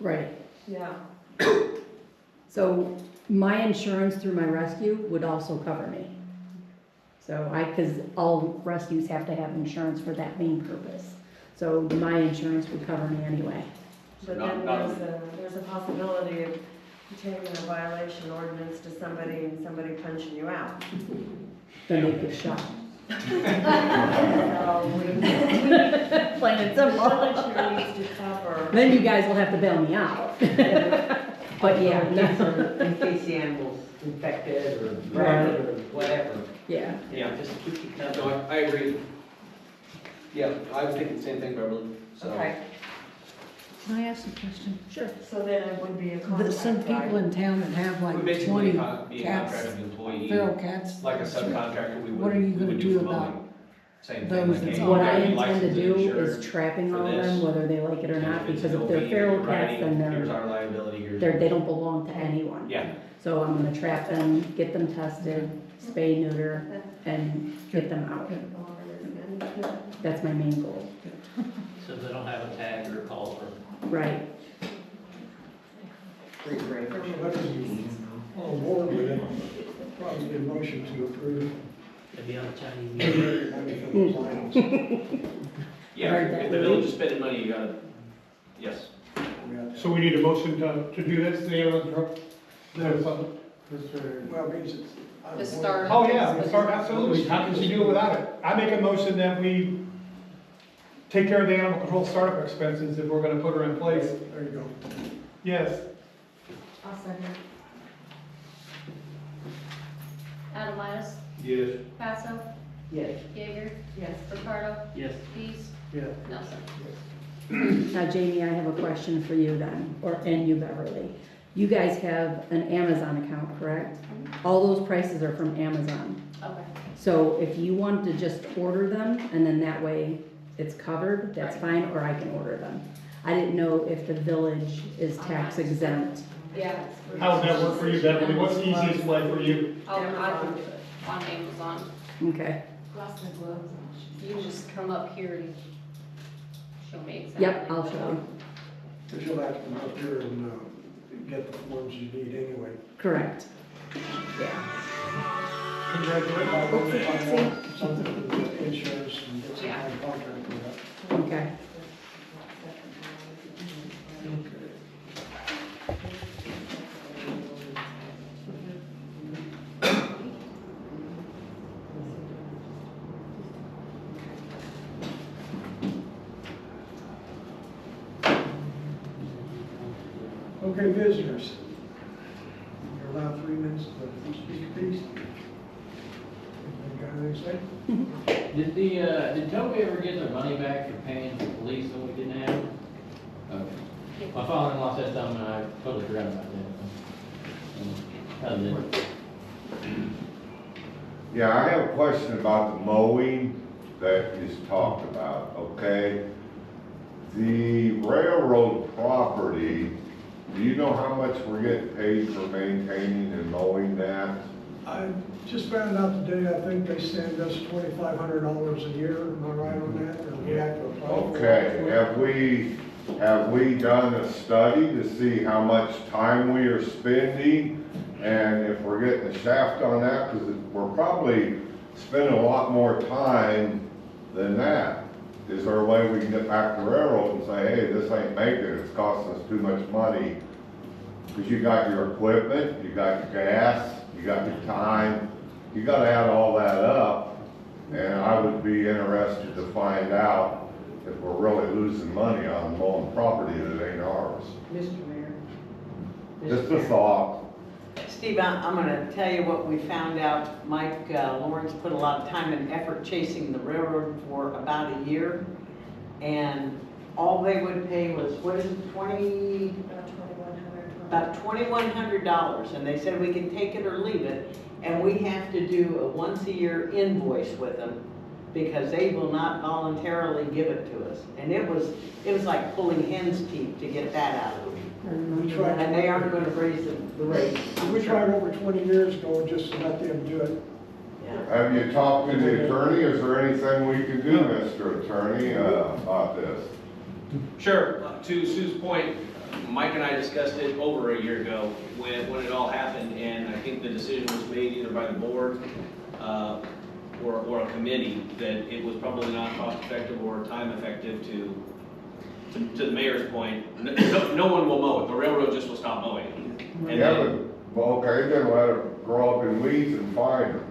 Right. Yeah. So my insurance through my rescue would also cover me. So because all rescues have to have insurance for that main purpose. So my insurance would cover me anyway. But then there's a possibility of taking a violation ordinance to somebody and somebody punching you out. Then they get shot. So plain and simple. The village here needs to cover. Then you guys will have to bail me out. But yeah, In case the animal's infected or rabid or whatever. yeah. Yeah. Just keep it No, covered. I agree. Yeah, I was thinking the same thing, Beverly, so. Okay, Can I ask a question? Sure. so then it would be a There's contract, some people right? in town that have We like basically 20 be a cats, contracted employee, feral cats. like a subcontractor we would. What are you we gonna would do for about mowing. Same those thing. like, that's hey, on- What you I gotta be intend to licensed and do insured is trapping for all of this. them, whether they like it or not, And if because it's if they're OB, feral cats, writing, then here's they're, our liability, here's. they don't belong to anyone. Yeah, So I'm gonna trap them, get them tested, spay, neuter, and get them out. That's my main goal. So they don't have a tag or a collar. Right. On board with it, probably a motion to approve. Maybe on Chinese music. yeah, Heard that, if the Louis. village is spending money, you gotta, yes. So we need a motion to do this, the truck? Well, it means it's. To start. Oh, yeah, start, absolutely. How can she do it without it? I make a motion that we take care of the animal control startup expenses if we're gonna put her in place. There you go. Yes. I'll second. Adamitis, Yes. Passo, Yes. Jaeger, Yes. Ricardo, Yes. Pease, Yeah. Nelson. Now, Jamie, I have a question for you then, and you, Beverly. You guys have an Amazon account, correct? All those prices are from Amazon. Okay. So if you want to just order them, and then that way it's covered, that's fine, or I can order them. I didn't know if the village is tax exempt. Yeah. How would that work for you, Beverly? What's the easiest way for you? I can do it on Amazon. Okay. You just come up here and show me exactly. Yep, I'll show you. Because you'll have to come up here and get the forms you need anyway. Correct. Yeah. Congratulations. Find out something with the insurance and get some Yeah. kind of contract with that. Okay. Okay, visitors. You're allowed 3 minutes to speak a piece. Anybody got anything to say? Did Toby ever get their money back for paying the police when we didn't have them? Okay. My father-in-law said something and I totally forgot about that. Other than- Yeah, I have a question about the mowing that is talked about, okay? The railroad property, do you know how much we're getting paid for maintaining and mowing that? I just found out today, I think they send us $2,500 a year, am I right on that? Or we have to apply for it? Okay, have we done a study to see how much time we are spending? And if we're getting a shaft on that, because we're probably spending a lot more time than that. Is there a way we can get back to railroad and say, hey, this ain't making it, it's costing us too much money? Because you got your equipment, you got your gas, you got your time, you gotta add all that up. And I would be interested to find out if we're really losing money on mowing property that ain't ours. Mr. Mayor. Just a thought. Steve, I'm gonna tell you what we found out. Mike Lawrence put a lot of time and effort chasing the railroad for about a year. And all they would pay was, what is it, about $2,100. And they said we can take it or leave it. And we have to do a once-a-year invoice with them because they will not voluntarily give it to us. And it was like pulling hen's teeth to get that out of them. We tried, And they aren't gonna raise the rate. we tried over 20 years ago just to let them do it. Yeah. Have you talked to the attorney? Is there anything we can do, Mr. Attorney, about this? Sure, to Sue's point, Mike and I discussed it over a year ago when it all happened, and I think the decision was made either by the board or a committee that it was probably not cost effective or time effective to the mayor's point. No one will mow it. The railroad just will stop mowing it. And Yeah, then- but, well, okay, then let it grow up in weeds and fine them.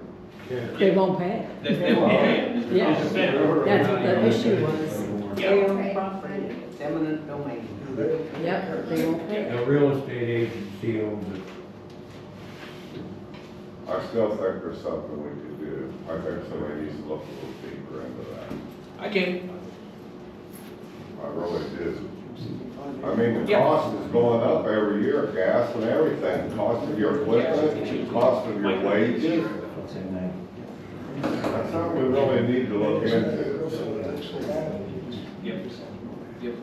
They won't pay They won't pay it. it. Yeah, that's what the issue was. They own property, it's eminent domain. Yep, they won't pay it. A real estate agency owns it. I still think there's something we could do. I think somebody needs to look a little deeper into that. I can. I really do. I mean, the Yeah. cost is going up every year, gas and everything, cost of your equipment, cost of your wages. What's in there? That's something we really need to look into. Yep. Yep.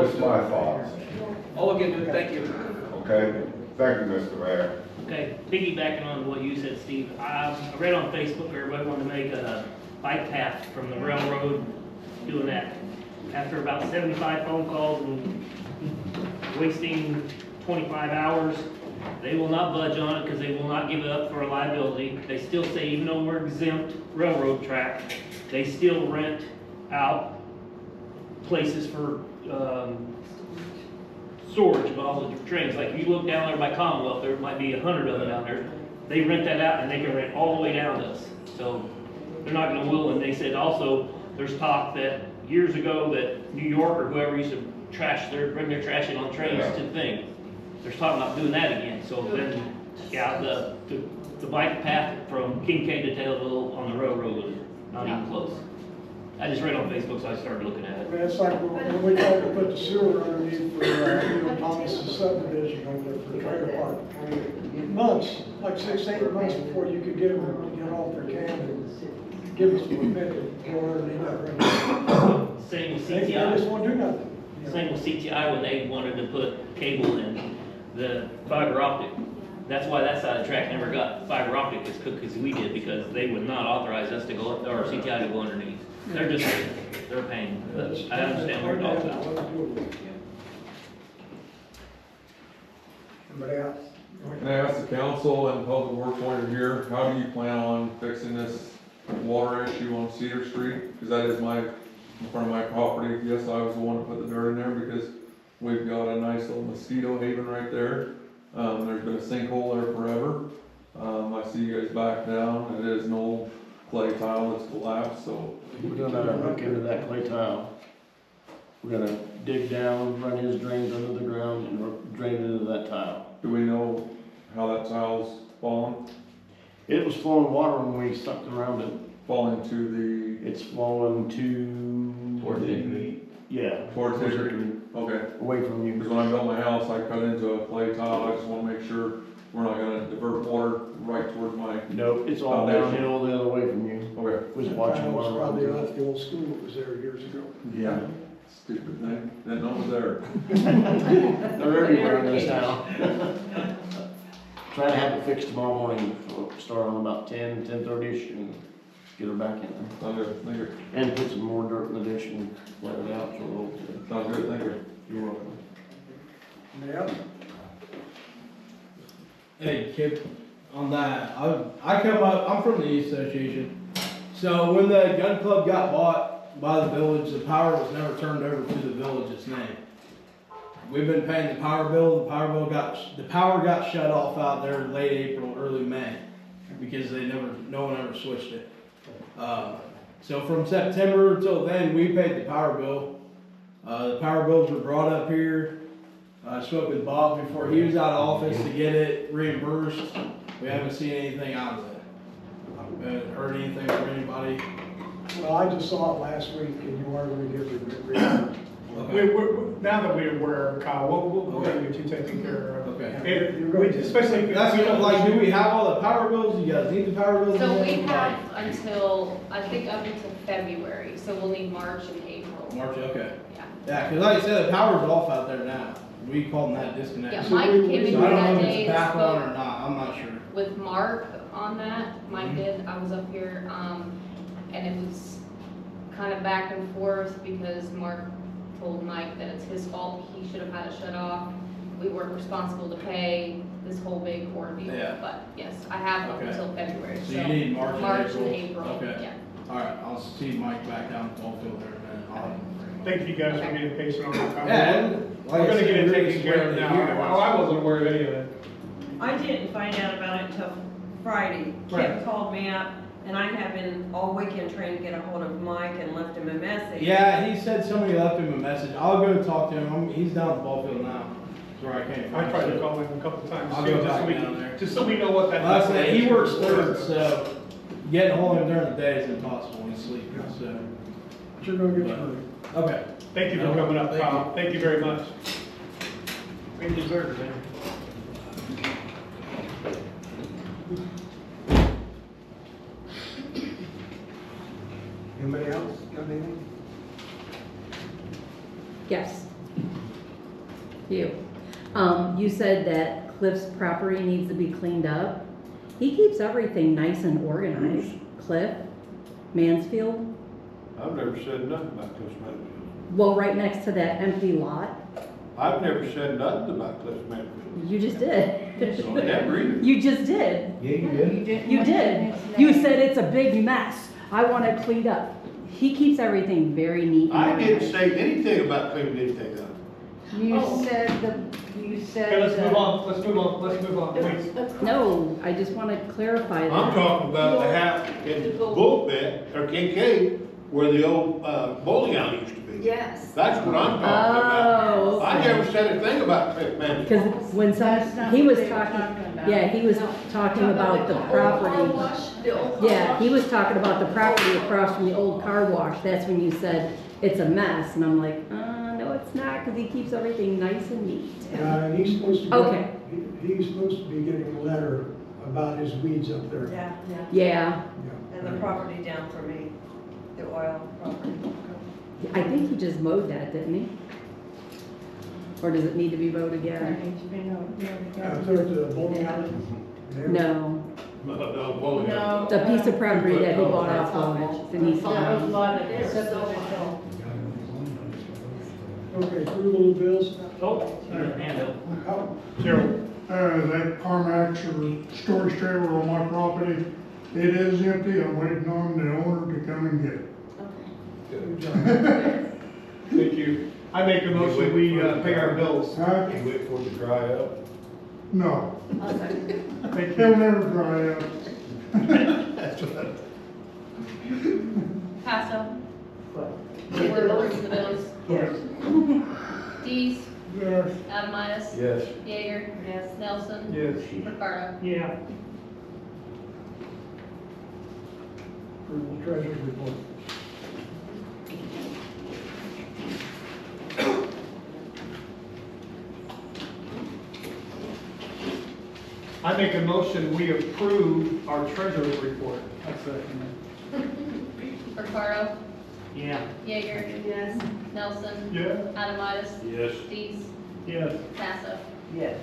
Just my thoughts, I'll look into it. Thank you. okay? Thank you, Mr. Mayor. Okay, piggybacking on what you said, Steve, I read on Facebook, everybody wanted to make a bike path from the railroad, doing that. After about 75 phone calls and wasting 25 hours, they will not budge on it because they will not give it up for a liability. They still say even though we're exempt railroad track, they still rent out places for storage of all the trains. Like if you look down there by Commonwealth, there might be 100 of them down there. They rent that out and they can rent all the way down to us. So they're not gonna will, and they said also, there's talk that years ago that New York or whoever used to bring their trash in on trains to the thing. There's talking about doing that again. So then, yeah, the bike path from Kincaid to Taylorville on the railroad is not even close. I just read on Facebook, so I started looking at I it. mean, it's like when we tried to put the sewer underneath for, Thomas's subdivision over there for the trailer park. Months, like 6, 8 months before you could get them to get off their can and give us a permit to go underneath that road. Same with They CTI. just won't do nothing. Same with CTI when they wanted to put cable in the fiber optic. That's why that side of the track never got fiber optic as quick as we did, because they would not authorize us to go, or CTI to go underneath. They're just, they're paying, but I understand what you're talking about. Anybody else? Can I ask the council and public works while you're here, how do you plan on fixing this water issue on Cedar Street? Because that is in front of my property. Yes, I was the one to put the dirt in there because we've got a nice little mosquito haven right there. There's been a sinkhole there forever. I see you guys back down. It is an old clay tile that's collapsed, so. We're gonna look into that clay tile. We're gonna dig down, run his drains under the ground and drain into that tile. Do we know how that tile's fallen? It was flowing water when we sucked around it. Falling to It's flowing to. Towards the. Yeah. towards Hickory? Okay. Away from you. Because when I built my house, I cut into a clay tile. I just want to make sure we're not gonna divert water right towards my. No, it's all downhill the other way from you. Okay. Was watching That water. was probably off the old school that was there years ago. Yeah. Stupid thing. Didn't know it was there. They're everywhere in this town. Trying to have it fixed tomorrow morning, so start on about 10:30ish and get her back in there. Sounds good. Thank you. And put some more dirt in the ditch and let it out, so it'll. Sounds good. Thank you. You're welcome. Anybody else? Hey, Kip, on that, I come up, I'm from the East Association. So when the gun club got bought by the village, the power was never turned over to the village's name. We've been paying the power bill, the power got shut off out there late April, early May, because no one ever switched it. So from September until then, we paid the power bill. The power bills were brought up here. I spoke with Bob before he was out of office to get it reimbursed. We haven't seen anything out of it. We haven't heard anything from anybody. Well, I just saw it last week and you are gonna give it Now that we're aware, Kyle, we'll get you two taken care of. Okay. Especially. That's like, do we have all the power bills? You guys need the power bills? So we yet? have until, I think up until February, so we'll need March and April. March, okay. Yeah. Yeah, cause like I said, the power's off out there now. We call them that disconnect. Yeah, So Mike came in I here don't know that if day it's and back on or spoke not, I'm not sure. with Mark on that. Mike did, I was up here, and it was kind of back and forth because Mark told Mike that it's his fault, he should have had it shut off. we weren't responsible to pay this whole big ordeal. Yeah. But yes, I have up Okay. until February, So you need March and and April? April, Okay. yeah. All right, I'll see Mike back down at the ball field there in a minute. I'll have him bring him up. Thank you guys for being patient on that. Yeah, like We're I gonna said, get it we're taken just care of waiting to now. hear. I wasn't aware of any of it. I didn't find out about it until Friday. Right. Kip called me up, and I have been all weekend trying to get a hold of Mike and left him a message. Yeah, he said somebody left him a message. I'll go talk to him. He's down at the ball field now. That's where I came from. I tried to call him a couple times. I'll too, go just so back we down can- there. Just so we know what that. Like I said, he works third, so getting a hold of him during the day is impossible. He's sleeping, so. But you're gonna get through. Okay. Thank you for coming up, Thank Kyle. Thank you very much. We deserve it, man. Anybody else got anything? Yes. You. You said that Cliff's property needs to be cleaned up. He keeps everything nice and organized. Cliff, Mansfield, I've never said nothing about Cliff's Management. well, right next to that empty lot. I've never said nothing about Cliff's Management. You just did. So I never either. You just did. Yeah, you did. You did. You said it's a big mess. I want it cleaned up. He keeps everything very neat. and I didn't organized. say anything about cleaning anything up. You Oh. said you said. Okay, let's move on, let's move on, let's move on, please. No, I just want to clarify that. I'm talking about the house in Bullfit, or Kincaid, where the old bowling alley used to be. Yes. That's what I'm talking about. Oh, I never said a thing about Cliff Management. because when That's not he what was they were talking, talking about. yeah, he was talking about the property. Yeah, he was talking about the property across from the old car wash. That's when you said it's a mess, and I'm like, no, it's not, because he keeps everything nice and neat. And he's supposed to. Okay. He's supposed to be getting a letter about his weeds up there. Yeah, yeah. Yeah, Yeah. And the property down for me, the oil property. I think he just mowed that, didn't he? Or does it need to be mowed again? Out there at the bowling alley. there. No, The bowling alley. the piece of property that he bought off of Denise. Okay, approval of bills. Oh, hand up. Gerald, That Carmax or storage trailer on my property, it is empty, I'm waiting on the owner to come and get it. thank you. I make a motion, we pay our bills. Huh? You wait for it to dry up. No, Thank they'll you. never dry up. That's what. Passo. We're over to the bills. Yes. Dees, Yes. Adamitis, Yes. Jaeger, Nelson, Yes. Ricardo. Yeah. Approval of treasurer's report. I make a motion, we approve our treasurer's report. That's it. Ricardo, Yeah. Jaeger, Yes. Nelson, Yeah. Adamitis, Yes. Dees, Yes. Passo. Yes.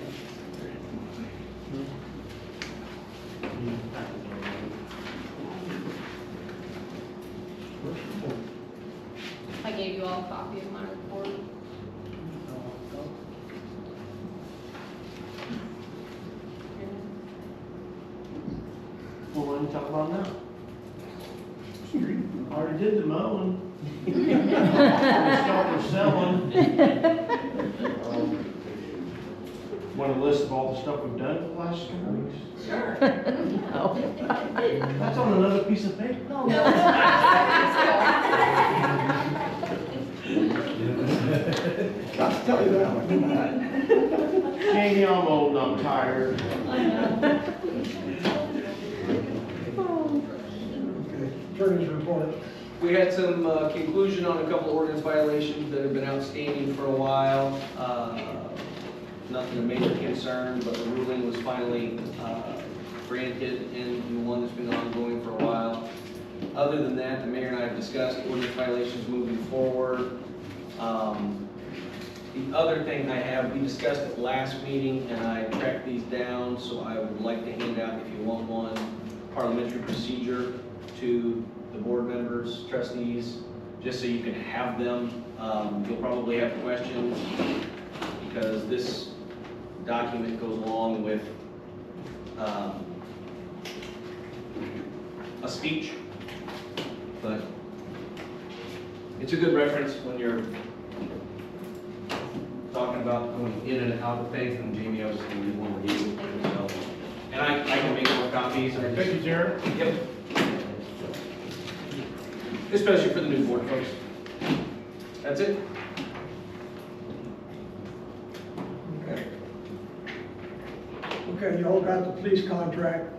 I gave you all a copy of my report. Well, what are you talking about now? Already did the mowing. Start for selling. Want a list of all the stuff we've done for the last couple of weeks? Sure. That's on another piece of paper. I'll tell you that one. Jamie, I'm old and I'm tired. Okay, attorney's report. We had some conclusion on a couple of ordinance violations that have been outstanding for a while. Nothing of major concern, but the ruling was finally granted in the one that's been ongoing for a while. Other than that, the mayor and I have discussed ordinance violations moving forward. The other thing I have, we discussed at last meeting, and I tracked these down, so I would like to hand out, if you want one, parliamentary procedure to the board members, trustees, just so you can have them. You'll probably have questions, because this document goes along with a speech, but it's a good reference when you're talking about going in and out of things, and Jamie obviously we want to do, so. And I can make more copies. Thank you, Jared. Yep. Especially for the new board folks. That's it. Okay. Okay, you all got the police contract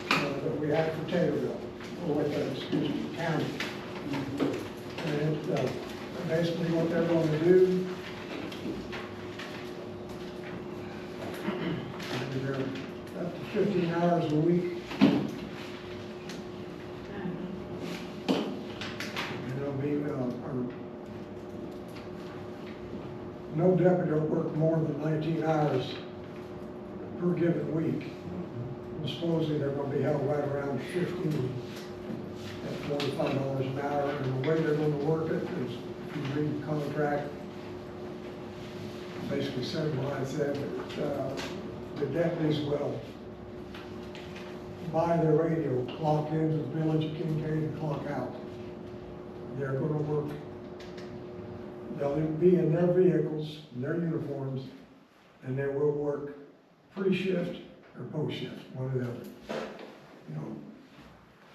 that we had for Taylorville, or with the county. And basically what they're going to do, they're up to 15 hours a week. And it'll be, no deputy will work more than 19 hours per given week. And supposedly they're going to be held right around 15 at $45 an hour. And the way they're going to work it is, if you read the contract, basically said what I said, that the deputies will buy their radio, clock into the village of Kincaid and clock out. They're going to work. They'll be in their vehicles, in their uniforms, and they will work pre-shift or post-shift, one or the other. You know,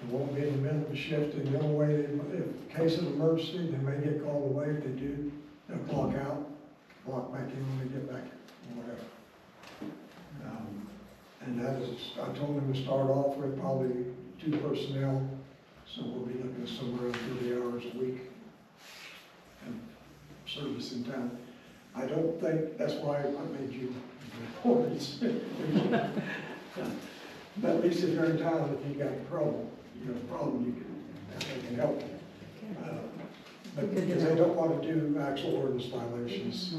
it won't be in the middle of a shift, and the only way, in case of emergency, they may get called away. If they do, they'll clock out, clock back in when they get back, or whatever. And that is, I told them to start off with probably 2 personnel, so we'll be looking at somewhere around 30 hours a week. And service in town. I don't think, that's why I made you reports. But at least if you're in town, if you got a problem, they can help you. But because they don't want to do actual ordinance violations,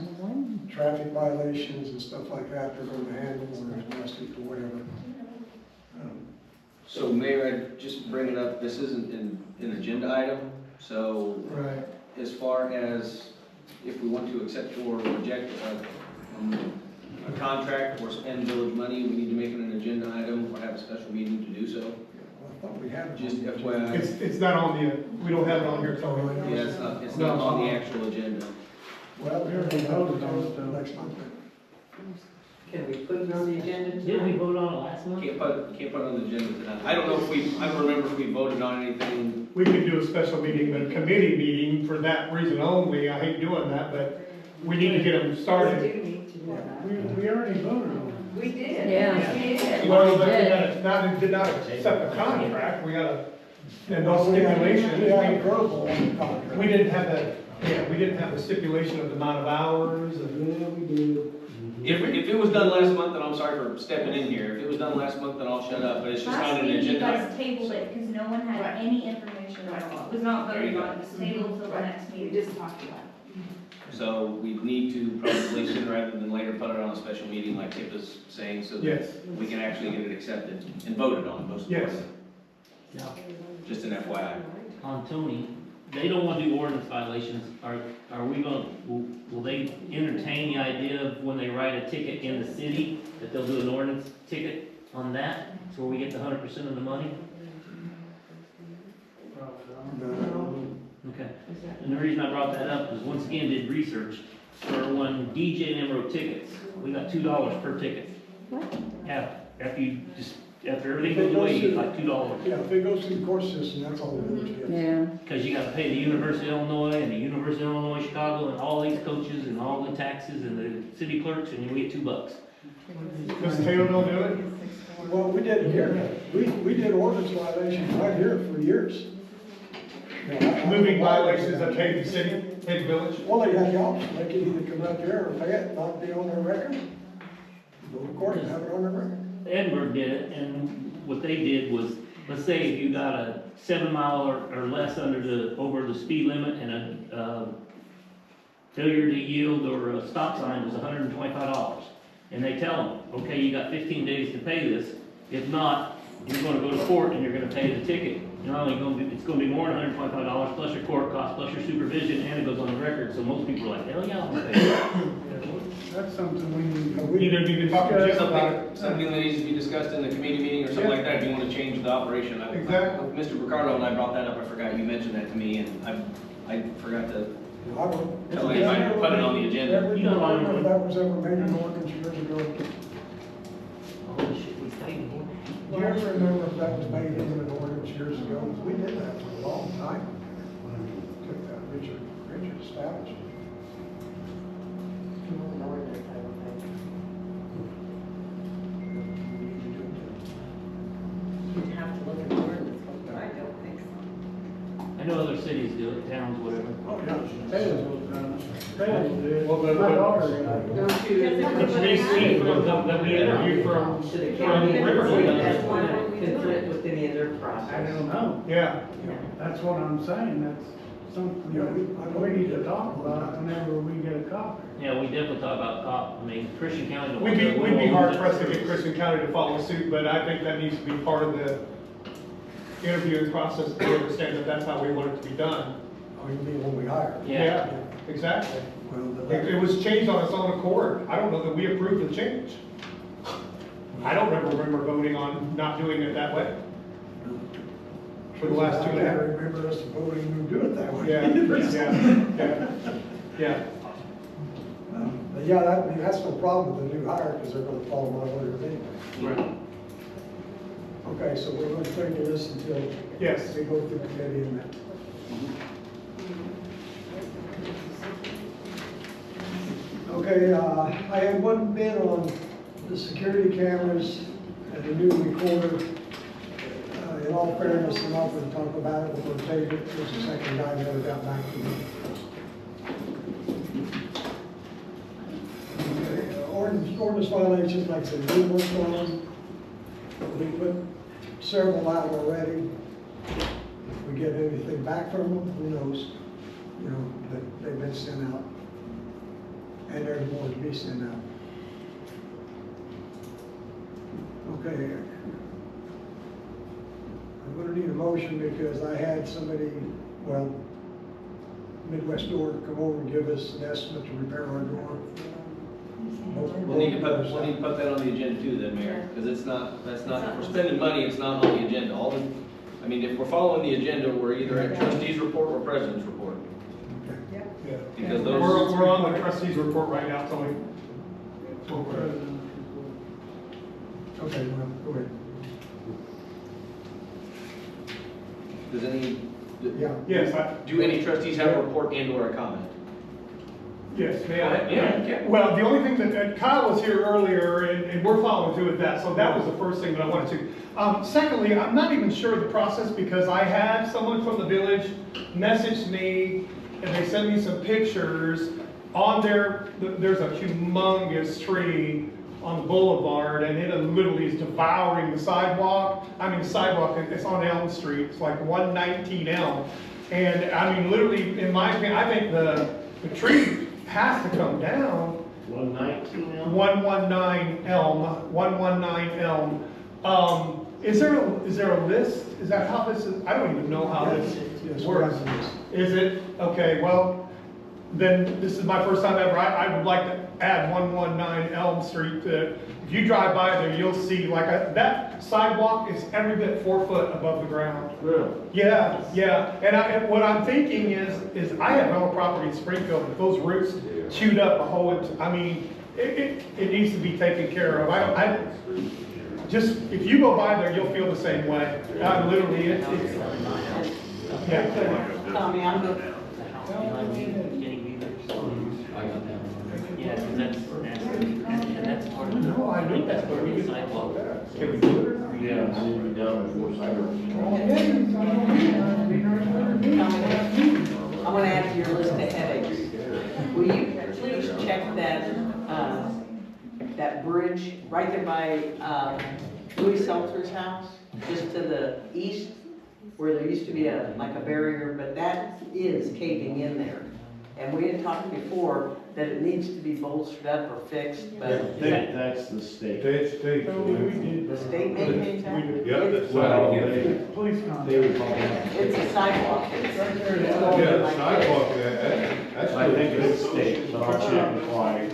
traffic violations and stuff like that, they're going to handle or domestic or whatever. So Mayor, I just bring it up, this isn't an agenda item, so right. As far as if we want to accept or reject a contract or spend village money, we need to make it an agenda item or have a special meeting to do so. Well, I thought we had. Just FYI. It's not on the, we don't have it on here, sorry. Yeah, it's not on the actual agenda. Well, we already voted on it next month. Can we put it on the agenda tonight? Didn't we vote on it last month? Can't put it on the agenda tonight. I don't know if I don't remember if we voted on anything. We could do a special meeting, but a committee meeting for that reason only. I hate doing that, but we need to get them started. We already voted on it. We did. Yeah. We did. Well, but we did not accept the contract. We got and those stipulations. We had a verbal on the contract. We didn't have we didn't have the stipulation of the amount of hours. Yeah, we did. If it was done last month, then I'm sorry for stepping in here. If it was done last month, then I'll shut up, but it's just not an agenda You item. guys tabled it because no one had any information at all. It was not There you voted go. on, it was tabled till the next meeting. We just talked about So we need to probably sooner rather than later put it on a special meeting like Tip is saying, so Yes. that we can actually get it accepted and voted on, most Yes. importantly. Just an FYI. On Tony, they don't want to do ordinance violations. Are we going, will they entertain the idea of when they write a ticket in the city, that they'll do an ordinance ticket on that, so we get the 100% of the money? Okay. And the reason I brought that up is, once again, did research for when DJ and them wrote tickets. We got $2 per ticket. What? Yeah, after everything goes away, you get like $2. Yeah, if it goes through the court system, that's all the village gets. Yeah. Because you gotta pay the University of Illinois and the University of Illinois Chicago and all these coaches and all the taxes and the city clerks, and you get $2. Does Taylorville do it? Well, we did it here. We did ordinance violations right here for years. Moving violations of Hayden City, Hayden Village? Well, they had the option. They could either come up here or pay it, not be on their record. Go to court and have it on their record. Edinburgh did it, and what they did was, let's say if you got a 7 mile or less over the speed limit, and a failure to yield or a stop sign was $125. And they tell them, okay, you got 15 days to pay this. If not, you're gonna go to court and you're gonna pay the ticket. You're not only it's gonna be more than $125 plus your court cost, plus your supervision, and it goes on the record. So most people are like, hell yeah, I'll pay it. That's either you can talk to Jim about it. Something that needs to be discussed in the committee meeting or something like that, if you want to change the operation. Exactly. With Mr. Ricardo and I brought that up, I forgot you mentioned that to me, and I forgot to tell anybody to put it on the agenda. I don't know if that was ever made an ordinance years ago. Do you ever remember if that was made into an ordinance years ago? We did that for a long time. Took that Richard establishment. You'd have to look at the ordinance, but I don't think so. I know other cities do it, towns, whatever. Oh, yeah. Well, My daughter and I. The police chief that we interviewed from Riverview. Conflict with any of their process. I don't know. Yeah. That's what I'm saying, that's something that we need to talk about whenever we get a copy. Yeah, we definitely talk about cop, I mean, Christian County. We'd be hard pressed to get Christian County to follow suit, but I think that needs to be part of the interviewing process to understand that that's how we want it to be done. Oh, you mean when we hire? Yeah, exactly. It was changed on its own accord. I don't know that we approved the change. I don't remember voting on not doing it that way. For the last 2.5 I can't remember us voting to do it that way. Yeah. But yeah, that's no problem with the new hire, because they're gonna follow my orders anyway. Right. Okay, so we're gonna table this until. Yes. We go through committee and that. Okay, I had one bid on the security cameras and the new recorder. In all fairness, I'm not gonna talk about it, we're gonna table it, there's a second guy never got back to me. Okay, ordinance violations, like I said, we worked on them. We put several out already. If we get anything back from them, who knows? You know, that they've been sent out. And there's more to be sent out. Okay. I'm gonna need a motion because I had somebody, well, Midwest Door come over and give us an estimate to repair our door. We'll need to put that on the agenda too then, Mayor, because that's not, if we're spending money, it's not on the agenda. I mean, if we're following the agenda, we're either at trustees report or president's report. Yeah. Because We're on the trustees report right now, Tony. Okay, well, go ahead. Does any, Yes, do any trustees have a report and or a comment? Yes, may I? Yeah. Well, the only thing that Kyle was here earlier, and we're following through with that, so that was the first thing that I wanted to. Secondly, I'm not even sure of the process because I had someone from the village message me, and they sent me some pictures on there's a humongous tree on the boulevard, and it literally is devouring the sidewalk. I mean, the sidewalk, it's on Elm Street, it's like 119 Elm. And I mean, literally, in my opinion, I think the tree has to come down. 119 Elm? 119 Elm. Is there a list? Is that how this is? I don't even know how this works. Is it? Okay, well, then this is my first time ever. I would like to add 119 Elm Street. If you drive by there, you'll see that sidewalk is every bit 4 foot above the ground. Really? Yeah. And what I'm thinking is I have rental property in Springfield, but those roots chewed up a whole. I mean, it needs to be taken care of. Just if you go by there, you'll feel the same way. Literally, it's yeah. Tommy, I'm good. Yeah, because that's part of the. No, I knew that, but we didn't. Sidewalk. Can we do it? Yeah, it needs to be done before sidewalks. I'm gonna add to your list of headaches. Will you please check that bridge right there by, Louis Seltzer's house, just to the east, where there used to be a barrier, but that is caving in there. And we had talked before that it needs to be bolstered up or fixed, but. That's the state. The state maintains that? Yep, that's well, they would call it. It's a sidewalk. It's going Yeah, like sidewalk, that's. I think it's state, but I'll check with Clyde.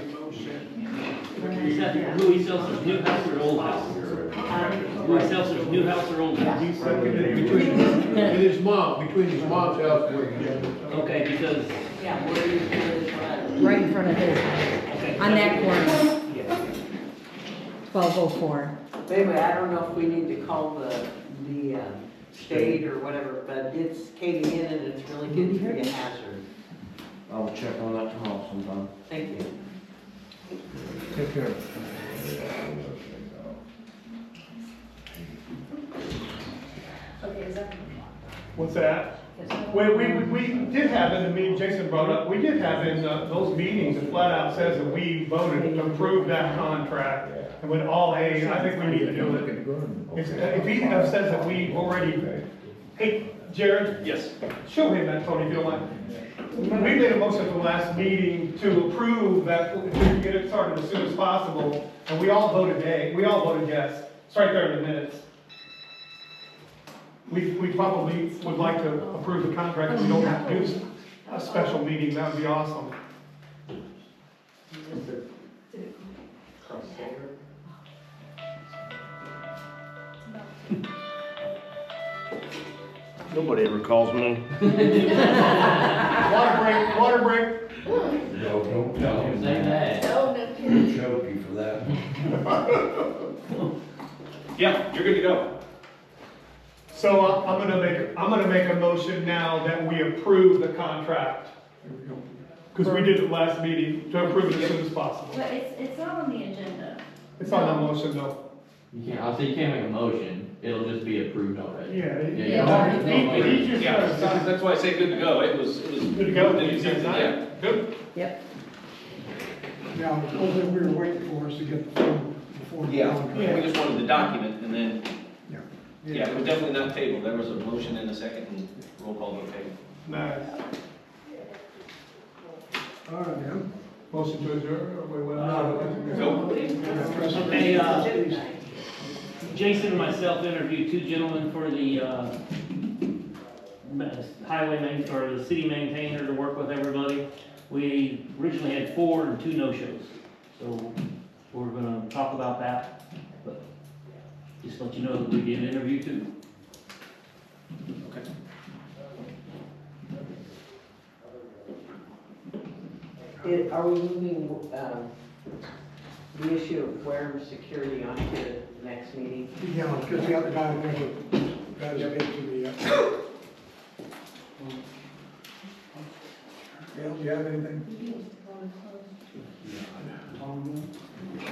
Is that Louis Seltzer's new house or old house? Louis Seltzer's new house or old house? Between his mom's house and Okay, because, Yeah, where is Right in front of his house, okay. on that corner. 1204. Anyway, I don't know if we need to call the state or whatever, but it's caving in and it's really getting to be a hazard. I'll check on that tomorrow sometime. Thank you. take care. Okay, is that? What's that? We did have in the meeting, Jason brought up, we did have in those meetings, it flat out says that we voted to approve that contract. And with all A, I think we need to do it. If he says that we already, hey, Jared? Yes. Show him that, Tony, if you don't mind. We made a motion at the last meeting to approve that, to get it started as soon as possible, and we all voted yes. It's right there in the minutes. We probably would like to approve the contract, we don't have to do a special meeting, that would be awesome. Nobody ever calls me. Water break. No, don't tell him that. No, no He'll kidding. choke you for that. Yeah, you're good to go. So I'm gonna make a motion now that we approve the contract. Because we did it last meeting, to approve it as soon as possible. But it's not on the agenda. It's on the motion though. You can't, I'll say you can't make a motion, it'll just be approved already. Yeah. You don't- Yeah, that's why I say good to go. It was. Good to go? Did you say that? Yeah, good. Yep. Now, the only thing we were waiting for is to get the form before the Yeah, contract. we just wanted the document and then, Yeah. yeah, it was definitely not tabled. There was a motion and a second and roll call vote tabled. Nice. All right, man. Motion to adjourn, or wait, what? Go. Hey, Jason and myself interviewed two gentlemen for the, highway main, or the city maintainer to work with everybody. We originally had 4 and 2 no-shows, so we're gonna talk about that, but just let you know that we did interview 2. Okay. Are we moving, the issue of Wareham security onto the next meeting? Yeah, because the other guy never got get to me yet. Gail, do you have anything?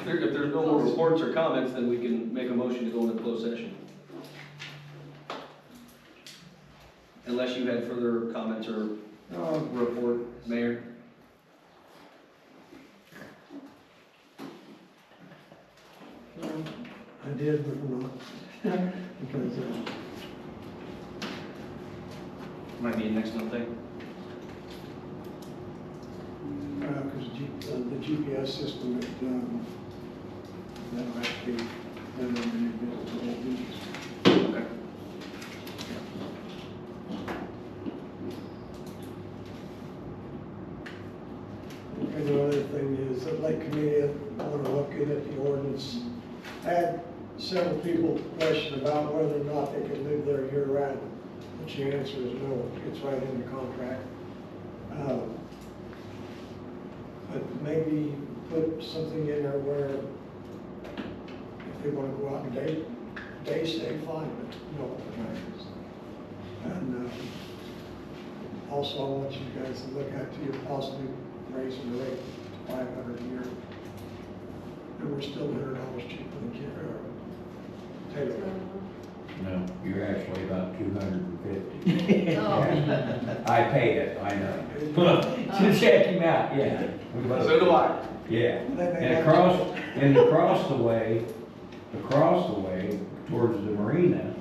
If there's no more reports or comments, then we can make a motion to go into closed session. Unless you had further comments or report, Mayor? I did, but not. Because, Might be a next month thing. the GPS system that'll have to be done in the new business. Okay. And the other thing is that Lake Committee, I want to look at the ordinance. I had several people question about whether or not they could live there year round. But the answer is no, it's right in the contract. But maybe put something in there where if they want to go out and day stay, fine, but no overnight. And also I want you guys to look at to possibly raising the rate to $500 a year. And we're still $100 cheaper than Taylor. No, you're actually about 250. I paid it, I know. To check him out, yeah. So do I. Yeah, and across the way towards the marina,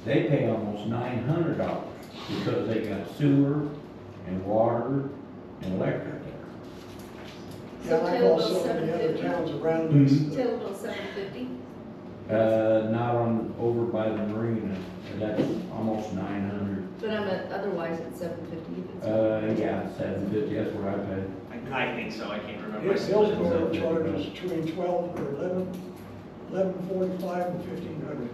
they pay almost $900 because they got sewer and water and electric there. Yeah, like also in the other towns around us. Total bill $750. Not on, over by the marina, that's almost 900. But otherwise it's $750 if it's. Yeah, 750, that's what I paid. I think so, I can't remember. His Hillsborough charges between 12 or 11:45 and 1,500.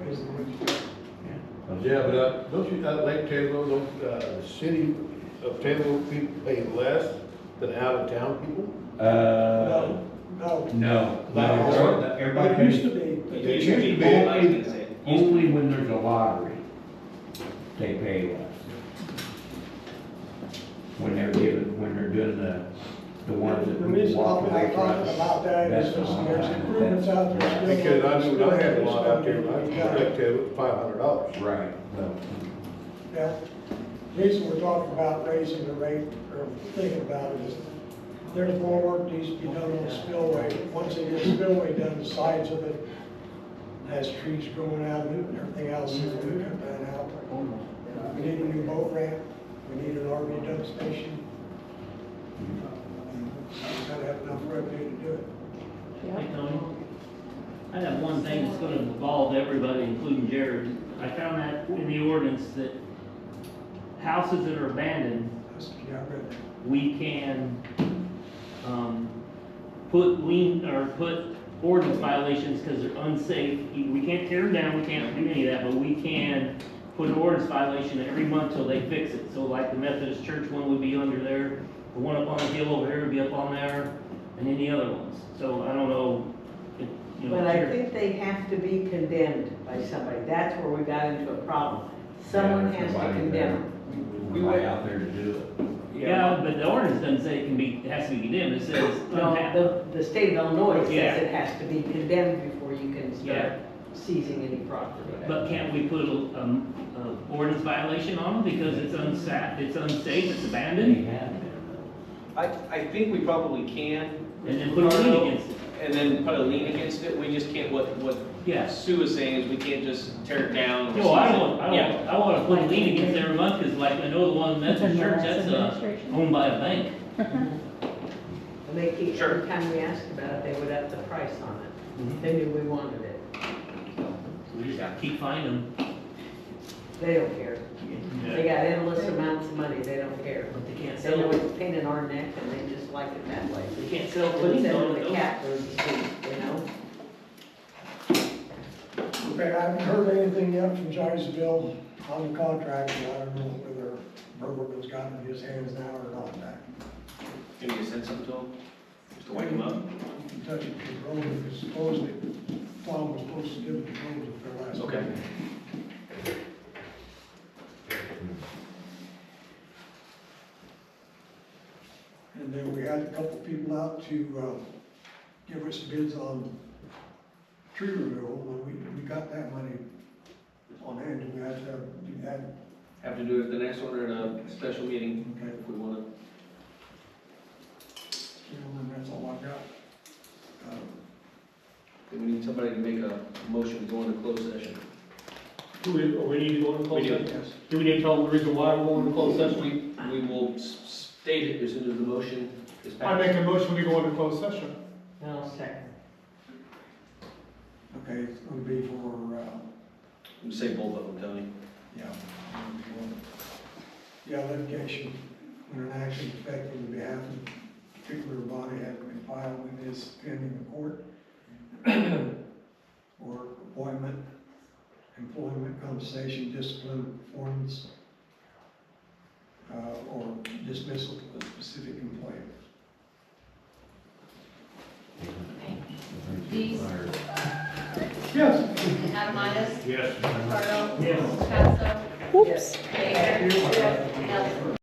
Is the one. Yeah, but don't you, Lake Taylor, don't, the city of Taylor people pay less than out of town people? No, No. Everybody used to be. It used to be. I was gonna say. Only when there's a lottery, they pay less. When they're doing the ones that The we reason walk I'm away not from. talking about that is That's just there's not- improvements out there still. Because I knew I had a lot out there, I Lake Taylor, $500. Right, well, Yeah, the reason we're talking about raising the rate, or thinking about it, is there's more work needs to be done on the spillway. Once they get the spillway done, the sides of it has trees growing out of it and everything else, so we cut that out. We need a new boat ramp, we need an RV dump station. We gotta have enough revenue to do it. Hey, Tony, I have one thing that's gonna involve everybody, including Jared. I found that in the ordinance that houses that are abandoned, Yeah, I read that. we can, put ordinance violations because they're unsafe. We can't tear them down, we can't do any of that, but we can put an ordinance violation every month till they fix it. So like the Methodist Church one would be under there, the one up on the hill over here would be up on there, and any other ones. So I don't know, if, you know. But I Jared- think they have to be condemned by somebody. That's where we got into a problem. Someone has to condemn them. nobody out there to do it. Yeah, but the ordinance doesn't say it has to be condemned, it says. No, the state of Illinois Yeah. says it has to be condemned before you can Yeah. start seizing any property. But can't we put a ordinance violation on them because it's unsafe, it's abandoned? I think we probably can. And then put a lien against it. And then put a lien against it, we just can't, what Yeah. Sue is saying is we can't just tear it down. No, I Yeah. want to put a lien against every month, because like, I know the one Methodist Church, that's, owned by a bank. And they keep, Sure. every time we asked about it, they would up the price on it. They knew we wanted it. We just gotta keep finding them. They don't care. They got endless amounts of money, they don't care. But they can't They sell know it. it's a pain in our neck and they just like it that way. They can't sell Puts liens them on in it the though. catbird seat, you know? Okay, I haven't heard anything yet from Jacksonville on the contract, but I don't know whether Bergerman's got it in his hands now or not. Can you send something to them, just to wake them up? You can touch it to Bergerman, because supposedly Tom was supposed to give it to Bergerman for their last. Okay. meeting. And then we had a couple people out to, give us bids on tree removal, and we got that money on hand, and we had to do that. Have to do it at the next one or in a special meeting Okay. if we want to. And that's all I got. We need somebody to make a motion to go into closed session. Do we need to go into closed We do. session? Yes. Do we need to tell them the reason why we're going into closed session? We will state it as soon as the motion is I make passed. a motion, we go into closed session. No, second. Okay, it's gonna be for, You say both of them, Tony. yeah. Yeah, litigation, when an action affecting the behalf of a particular body has been filed and is pending in court, or appointment, employment, compensation, discipline, performance, or dismissal of a specific employee. Dees, Yes. Adamitis, Yes. Ricardo. Yes. Passo. Oops. Baker. Ellis.